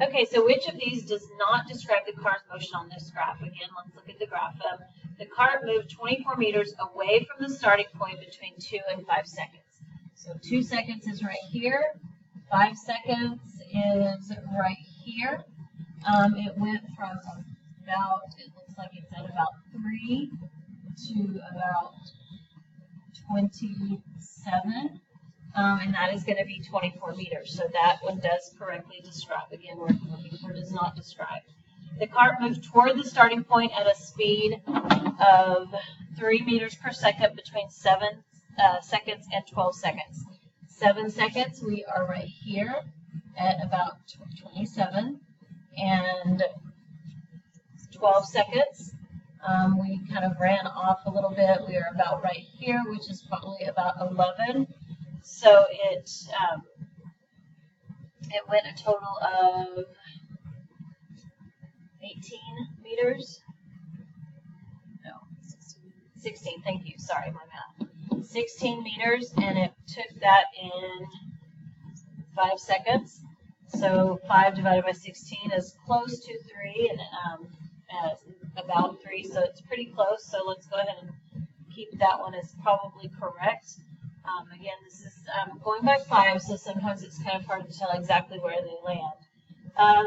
Okay, so which of these does not describe the car's motion on this graph? Again, let's look at the graph. The cart moved 24 meters away from the starting point between 2 and 5 seconds. So 2 seconds is right here. 5 seconds is right here. It went from about, it looks like it's at about 3 to about 27. And that is going to be 24 meters. So that one does correctly describe. Again, we're looking for does not describe. The cart moved toward the starting point at a speed of 3 meters per second between 7 seconds and 12 seconds. 7 seconds, we are right here at about 27. And 12 seconds, we kind of ran off a little bit. We are about right here, which is probably about 11. So it went a total of 18 meters. No, 16. Thank you. Sorry, my math. 16 meters, and it took that in 5 seconds. So 5 divided by 16 is close to 3, and about 3. So it's pretty close. So let's go ahead and keep that one as probably correct. Again, this is going by 5, so sometimes it's kind of hard to tell exactly where they land.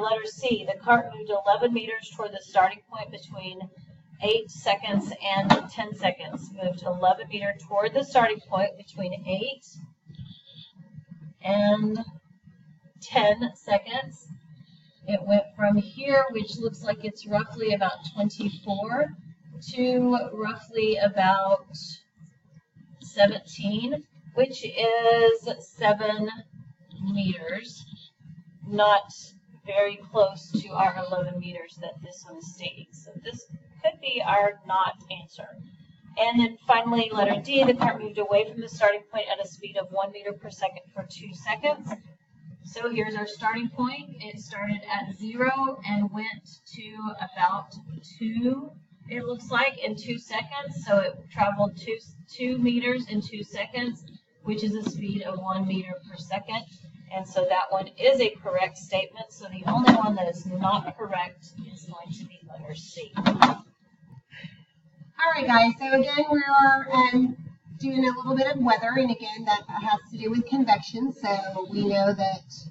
Letter C, the cart moved 11 meters toward the starting point between 8 seconds and 10 seconds. Moved 11 meters toward the starting point between 8 and 10 seconds. It went from here, which looks like it's roughly about 24, to roughly about 17, which is 7 meters, not very close to our 11 meters that this one is stating. So this could be our not answer. And then finally, letter D, the cart moved away from the starting point at a speed of 1 meter per second for 2 seconds. So here's our starting point. It started at 0 and went to about 2. It looks like in 2 seconds, so it traveled 2 meters in 2 seconds, which is a speed of 1 meter per second. And so that one is a correct statement. So the only one that is not correct is going to be letter C. All right, guys. So again, we're doing a little bit of weather, and again, that has to do with convection. So we know that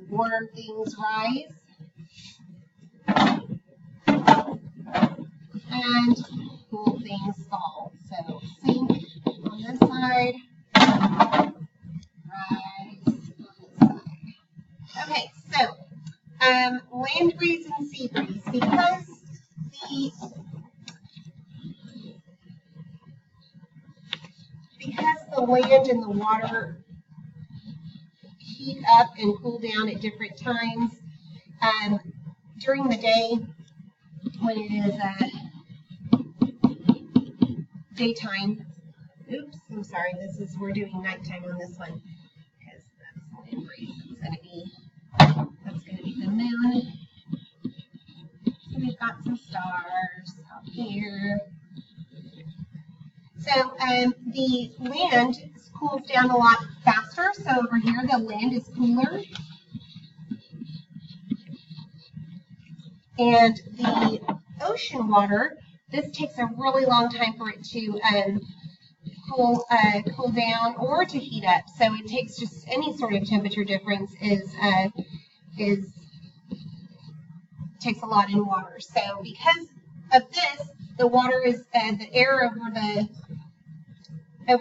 warm things rise and cool things fall. So sink on this side, rise on this side. Okay, so land breeze and sea breeze, because the land and the water heat up and cool down at different times. During the day, when it is daytime, oops, I'm sorry, we're doing nighttime on this one, because that's land breeze. That's going to be the moon. So we've got some stars out here. So the land cools down a lot faster. So over here, the land is cooler. And the ocean water, this takes a really long time for it to cool down or to heat up. So it takes just any sort of temperature difference takes a lot in water. So because of this, the water is the air over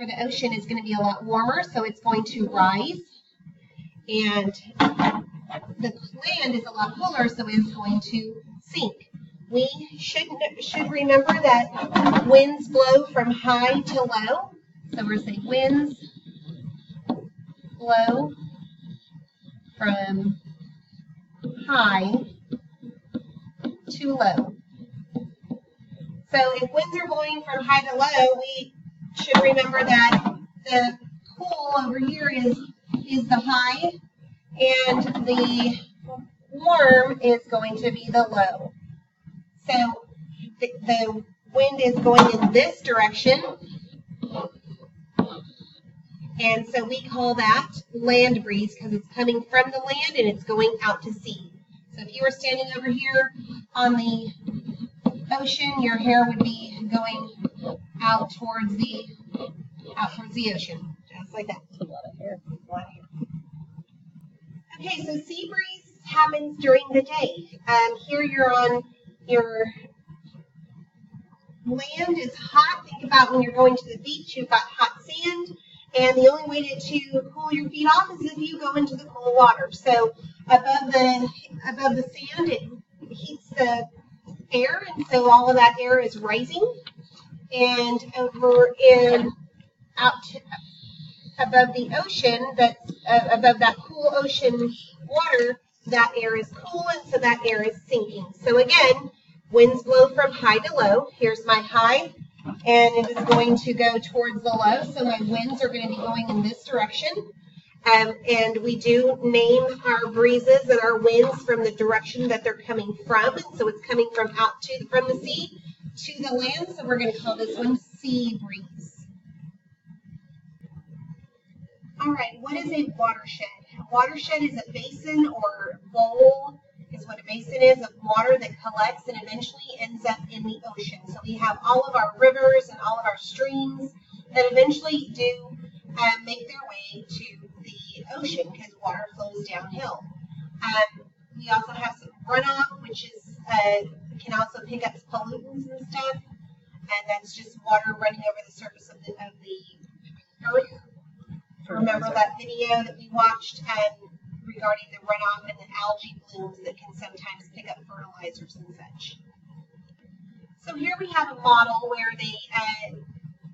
the ocean is going to be a lot warmer, so it's going to rise, and the land is a lot cooler, so it's going to sink. We should remember that winds blow from high to low, so we're saying winds blow from high to low. So if winds are blowing from high to low, we should remember that the cool over here is the high, and the warm is going to be the low. So the wind is going in this direction, and so we call that land breeze because it's coming from the land and it's going out to sea. So if you were standing over here on the ocean, your hair would be going out towards the ocean, just like that. That's a lot of hair. A lot of hair. Okay, so sea breeze happens during the day. Here you're on your land is hot. Think about when you're going to the beach, you've got hot sand, and the only way to cool your feet off is if you go into the cold water. So above the sand, it heats the air, and so all of that air is rising. And over above the ocean, that's above that cool ocean water, that air is cool, and so that air is sinking. So again, winds blow from high to low. Here's my high, and it is going to go towards the low, so my winds are going to be going in this direction. And we do name our breezes and our winds from the direction that they're coming from, and so it's coming from from the sea to the land, so we're going to call this one sea breeze. All right, what is a watershed? A watershed is a basin or bowl, is what a basin is, of water that collects and eventually ends up in the ocean. So we have all of our rivers and all of our streams that eventually do make their way to the ocean because water flows downhill. We also have some runoff, which is can also pick up pollutants and stuff, and that's just water running over the surface of the earth. Remember that video that we watched regarding the runoff and the algae blooms that can sometimes pick up fertilizers and such. So here we have a model where they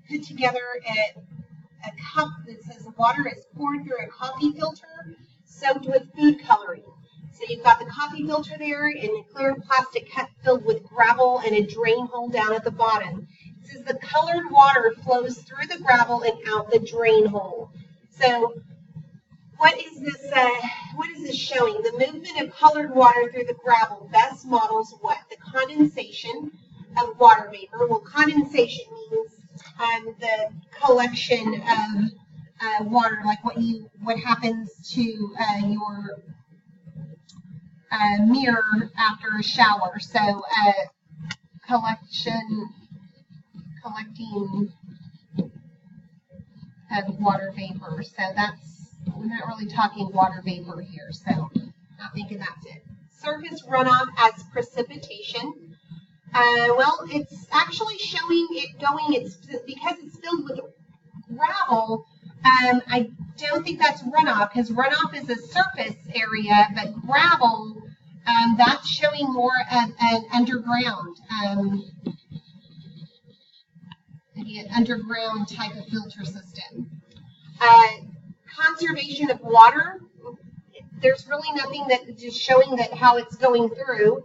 put together a cup that says water is poured through a coffee filter soaked with food coloring. So you've got the coffee filter there and a clear plastic cup filled with gravel and a drain hole down at the bottom. It says the colored water flows through the gravel and out the drain hole. So what is this showing? The movement of colored water through the gravel best models what? The condensation of water vapor. Well, condensation means the collection of water, like what happens to your mirror after a shower. So collecting of water vapor. So we're not really talking water vapor here, so not thinking that's it. Surface runoff as precipitation. Well, it's actually showing it going, because it's filled with gravel, I don't think that's runoff, because runoff is a surface area, but gravel, that's showing more of an underground, maybe an underground type of filter system. Conservation of water, there's really nothing that is showing that how it's going through.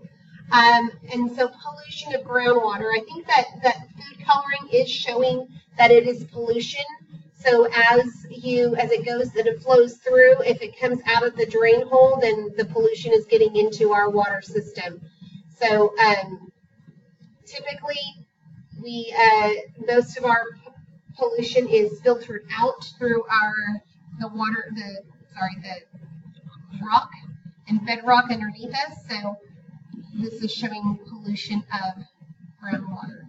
And so pollution of groundwater, I think that food coloring is showing that it is pollution. So as it goes, that it flows through, if it comes out of the drain hole, then the pollution is getting into our water system. So typically most of our pollution is filtered out through the rock and bedrock underneath us. So this is showing pollution of groundwater.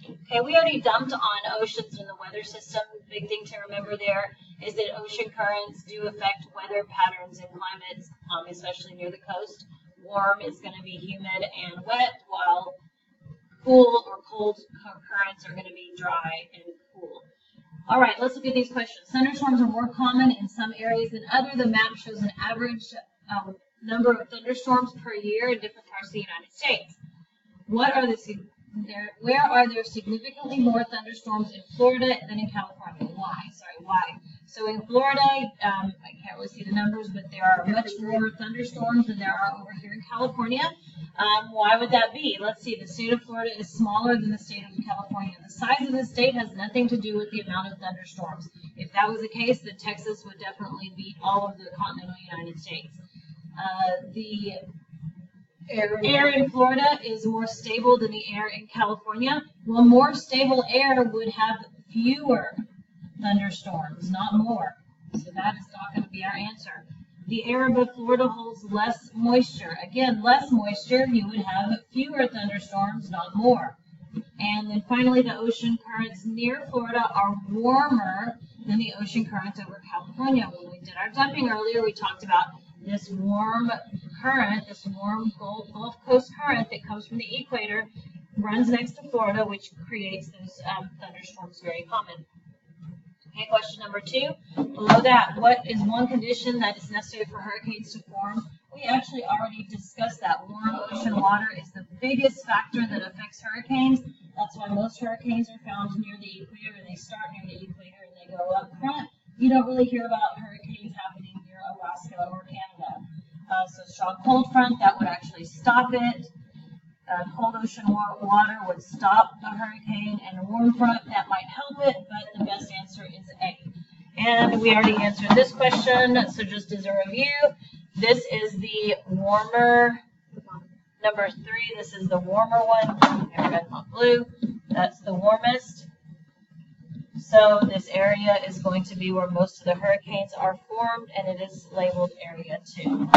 Okay, we already dumped on oceans in the weather system. Big thing to remember there is that ocean currents do affect weather patterns and climates, especially near the coast. Warm is going to be humid and wet, while cool or cold currents are going to be dry and cool. All right, let's look at these questions. Thunderstorms are more common in some areas than others. The map shows an average number of thunderstorms per year in different parts of the United States. Where are there significantly more thunderstorms in Florida than in California? Why? So in Florida, I can't really see the numbers, but there are much more thunderstorms than there are over here in California. Why would that be? Let's see. The state of Florida is smaller than the state of California. The size of the state has nothing to do with the amount of thunderstorms. If that was the case, then Texas would definitely beat all of the continental United States. The air in Florida is more stable than the air in California. Well, more stable air would have fewer thunderstorms, not more. So that is not going to be our answer. The air above Florida holds less moisture. Again, less moisture, you would have fewer thunderstorms, not more. And then finally, the ocean currents near Florida are warmer than the ocean currents over California. When we did our dumping earlier, we talked about this warm current, this warm Gulf Coast current that comes from the equator, runs next to Florida, which creates those thunderstorms very common. Okay, question number 2. Below that, what is one condition that is necessary for hurricanes to form? We actually already discussed that. Warm ocean water is the biggest factor that affects hurricanes. That's why most hurricanes are found near the equator, and they start near the equator and they go up front. You don't really hear about hurricanes happening near Alaska or Canada. So strong cold front, that would actually stop it. Cold ocean water would stop the hurricane, and a warm front, that might help it, but the best answer is A. And we already answered this question, so just as a review, this is the warmer, number 3, this is the warmer one, red, not blue, that's the warmest. So this area is going to be where most of the hurricanes are formed, and it is labeled area 2.